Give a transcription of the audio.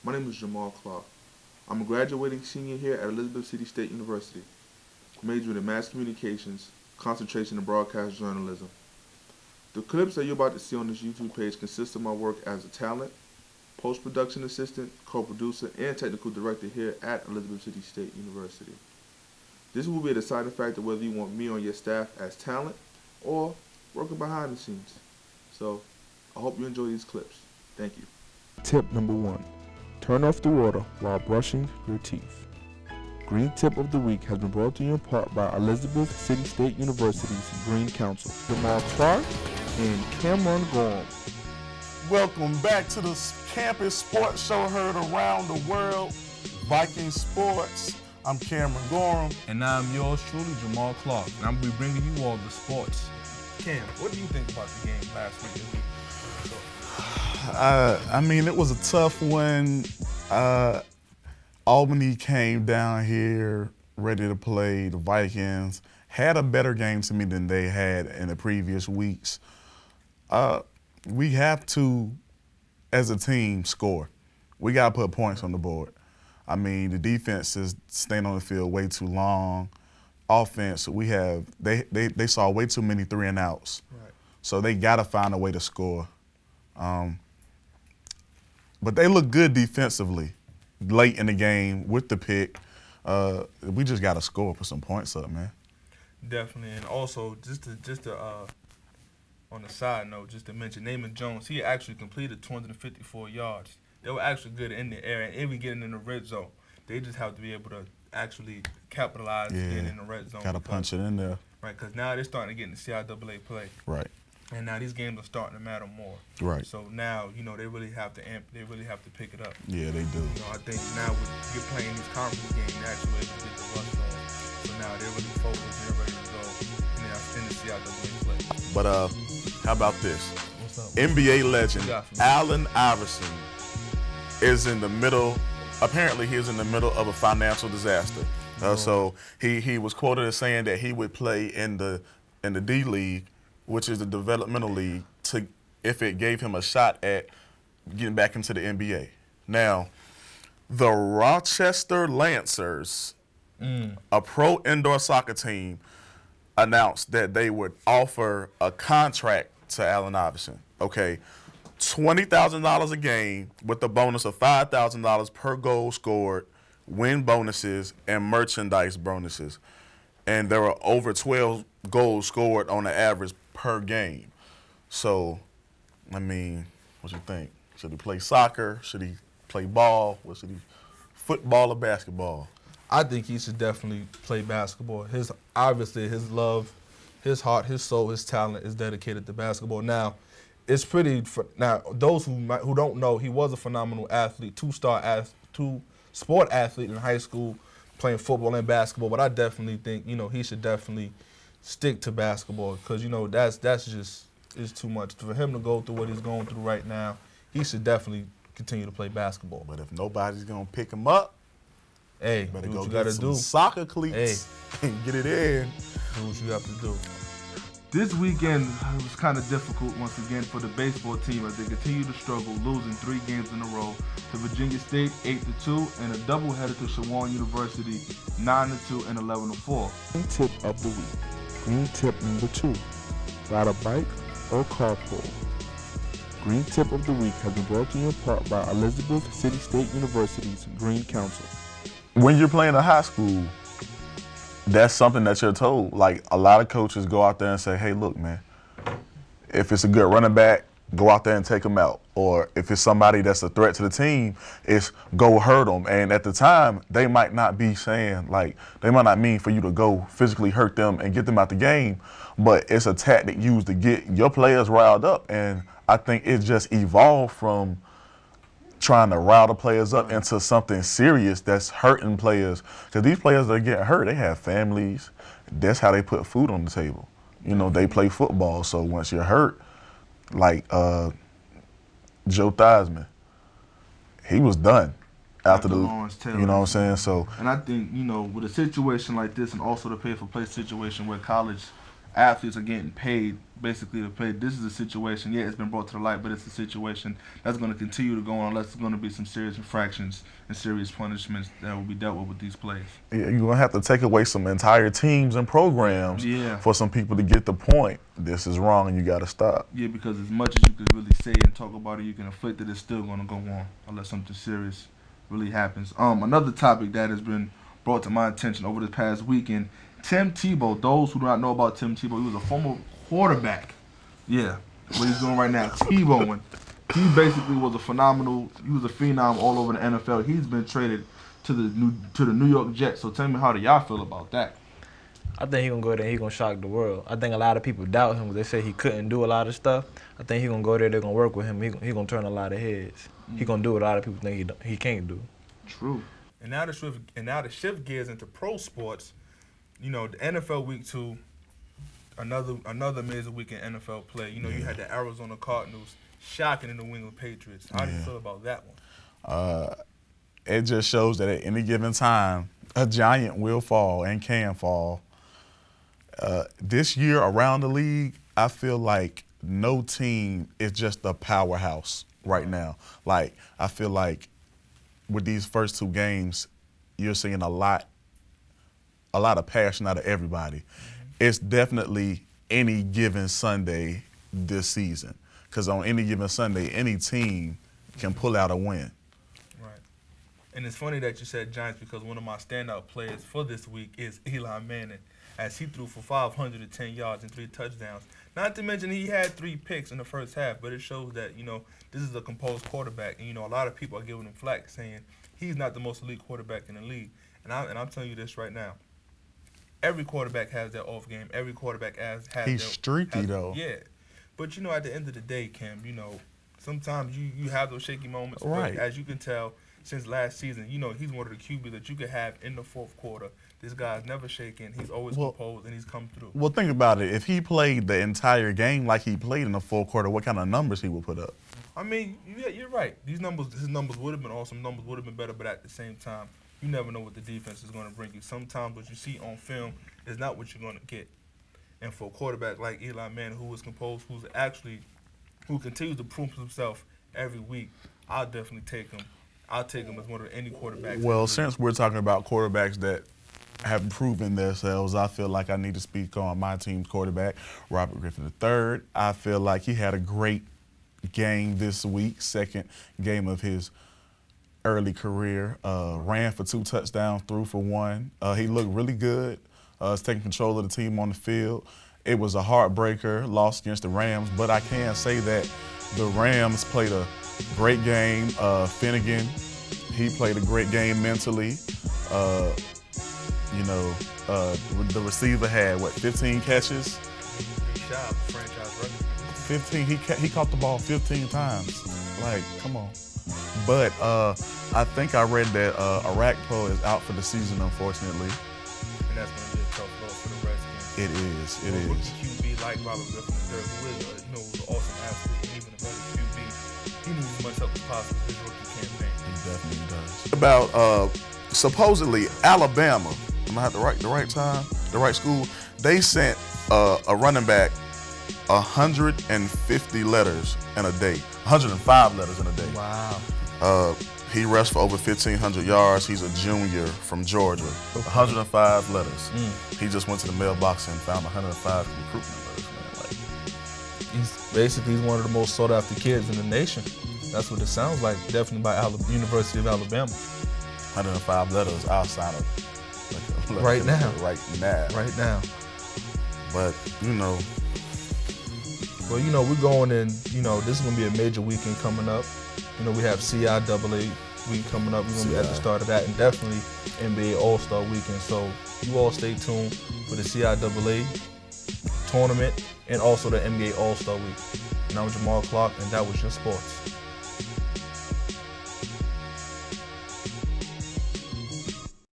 My name is Jamal Clark. I'm a graduating senior here at Elizabeth City State University, majoring in mass communications, concentration in broadcast journalism. The clips that you're about to see on this YouTube page consist of my work as a talent, post-production assistant, co-producer, and technical director here at Elizabeth City State University. This will be a deciding factor whether you want me on your staff as talent or working behind the scenes. So, I hope you enjoy these clips. Thank you. Tip number 1. Turn off the water while brushing your teeth. Green Tip of the Week has been brought to you in part by Elizabeth City State University's Green Council. Jamal Clark and Cameron Gorham. Welcome back to the campus sports show heard around the world, Viking Sports. I'm Cameron Gorham. And I'm yours truly, Jamal Clark. And I'm going to be bringing you all the sports. Cam, what do you think about the game last week? I mean, it was a tough one. Albany came down here ready to play. The Vikings had a better game to me than they had in the previous weeks. We have to, as a team, score. We got to put points on the board. I mean, the defense is staying on the field way too long. Offense, they saw way too many 3-and-outs. Right. So they got to find a way to score. But they look good defensively late in the game with the pick. We just got to score, put some points up, man. Definitely, and also just to on the side note, just to mention, Naaman Jones, he actually completed 254 yards. They were actually good in the air and even getting in the red zone. They just have to be able to actually capitalize getting in the red zone. Got to punch it in there. Right, because now they're starting to get in the CIAA play. Right. And now these games are starting to matter more. Right. So now, they really have to pick it up. Yeah, they do. I think now with you're playing these conference games, they're actually able to get the rush going. So now they're really focused, they're ready to go in the CIAA play. But how about this? What's up? NBA legend Allen Iverson is in the middle. Apparently, he's in the middle of a financial disaster. So he was quoted as saying that he would play in the D League, which is the developmental league, if it gave him a shot at getting back into the NBA. Now, the Rochester Lancers, a pro indoor soccer team, announced that they would offer a contract to Allen Iverson. Okay, $20,000 a game with a bonus of $5,000 per goal scored, win bonuses, and merchandise bonuses. And there were over 12 goals scored on the average per game. So, I mean, what you think? Should he play soccer? Should he play ball? What should he, football or basketball? I think he should definitely play basketball. Obviously, his love, his heart, his soul, his talent is dedicated to basketball. Now, it's pretty. Now, those who don't know, he was a phenomenal athlete, two-sport athlete in high school, playing football and basketball. But I definitely think he should definitely stick to basketball because that's just is too much for him to go through what he's going through right now. He should definitely continue to play basketball. But if nobody's gonna pick him up, hey, better do go what you get gotta some do. Soccer cleats and get it in. Do what you have to do. This weekend was kind of difficult once again for the baseball team as they continue to struggle, losing 3 games in a row to Virginia State 8-2 and a doubleheader to Shawan University 9-2 and 11-4. Green Tip of the Week. Green Tip number 2. Ride a bike or carpool. Green Tip of the Week has been brought to you in part by Elizabeth City State University's Green Council. When you're playing in high school, that's something that you're told. Like, a lot of coaches go out there and say, hey, look, man, if it's a good running back, go out there and take him out. Or if it's somebody that's a threat to the team, it's go hurt them. And at the time, they might not be saying, they might not mean for you to go physically hurt them and get them out the game, but it's a tactic used to get your players riled up. And I think it just evolved from trying to rile the players up into something serious that's hurting players. Because these players that get hurt, they have families. That's how they put food on the table. They play football, so once you're hurt, like Joe Theismann, he was done after the Lawrence Taylor. You know what I'm saying? So, and I think, with a situation like this and also the pay-for-play situation where college athletes are getting paid basically to play. This is a situation, yeah, it's been brought to the light, but it's a situation that's going to continue to go on unless there's going to be some serious infractions and serious punishments that will be dealt with these plays. Yeah, you're going to have to take away some entire teams and programs Yeah. for some people to get the point. This is wrong and you got to stop. Yeah, because as much as you could really say and talk about it, you can inflict it, it's still going to go on unless something serious really happens. Another topic that has been brought to my attention over the past weekend, Tim Tebow. Those who do not know about Tim Tebow, he was a former quarterback. Yeah, what he's doing right now, Tebowing. He basically was a phenom all over the NFL. He's been traded to the New York Jets. So tell me, how do y'all feel about that? I think he's going to go there and he's going to shock the world. I think a lot of people doubt him because they say he couldn't do a lot of stuff. I think he's going to go there, they're going to work with him. He's going to turn a lot of heads. He's going to do what a lot of people think he can't do. True. And now to shift gears into pro sports, you know, the NFL Week 2, another amazing week in NFL play. You know, you had the Arizona Cardinals shocking the New England Patriots. How do you feel about that one? It just shows that at any given time, a giant will fall and can fall. This year around the league, I feel like no team is just a powerhouse right now. Like, I feel like with these first 2 games, you're seeing a lot of passion out of everybody. Mm-hmm. It's definitely any given Sunday this season, because on any given Sunday, any team can pull out a win. Right. And it's funny that you said Giants, because one of my standout players for this week is Eli Manning, as he threw for 510 yards and 3 touchdowns. Not to mention he had 3 picks in the first half, but it shows that, you know, this is a composed quarterback. And, you know, a lot of people are giving him flack saying he's not the most elite quarterback in the league. And I'm telling you this right now. Every quarterback has their off game. Every quarterback has He's streaky, though. Yeah. But, you know, at the end of the day, Kim, you know, sometimes you have those shaky moments. Right. But as you can tell, since last season, you know, he's one of the QBs that you could have in the fourth quarter. This guy's never shaken. He's always composed, and he's come through. Well, think about it. If he played the entire game like he played in the fourth quarter, what kind of numbers he would put up? I mean, yeah, you're right. His numbers would have been awesome. Numbers would have been better, but at the same time, you never know what the defense is going to bring you. Sometimes what you see on film is not what you're going to get. And for a quarterback like Eli Manning, who is composed, who continues to prove himself every week, I'll definitely take him. I'll take him as one of any quarterbacks. Well, since we're talking about quarterbacks that have proven themselves, I feel like I need to speak on my team's quarterback, Robert Griffin III. I feel like he had a great game this week, second game of his early career. Ran for 2 touchdowns, threw for 1. He looked really good. Was taking control of the team on the field. It was a heartbreaker, loss against the Rams, but I can say that the Rams played a great game. Finnegan, he played a great game mentally. You know, the receiver had, 15 catches? Good job, franchise record. 15, he caught the ball 15 times. Like, come on. But I think I read that Arakpo is out for the season, unfortunately. And that's going to be a tough loss for the Redskins. It is. QB like Robert Griffin III, who is an awesome athlete and even a better QB, he needs as much help as possible in his rookie campaign. He definitely does. About supposedly Alabama, am I at the right school? They sent a running back 150 letters in a day, 105 letters in a day. Wow. He rushed for over 1,500 yards. He's a junior from Georgia. 105 letters. He just went to the mailbox and found 105 recruitment letters, man. He's one of the most sought after kids in the nation. That's what it sounds like. Definitely by University of Alabama. 105 letters outside of right now. Right now. But you know. Well, you know, we're going in. You know, this is going to be a major weekend coming up. You know, we have CIAA week coming up. We're going to be at the start of that, and definitely NBA All-Star Weekend. So you all stay tuned for the CIAA tournament and also the NBA All-Star Week. And I'm Jamal Clark, and that was your sports.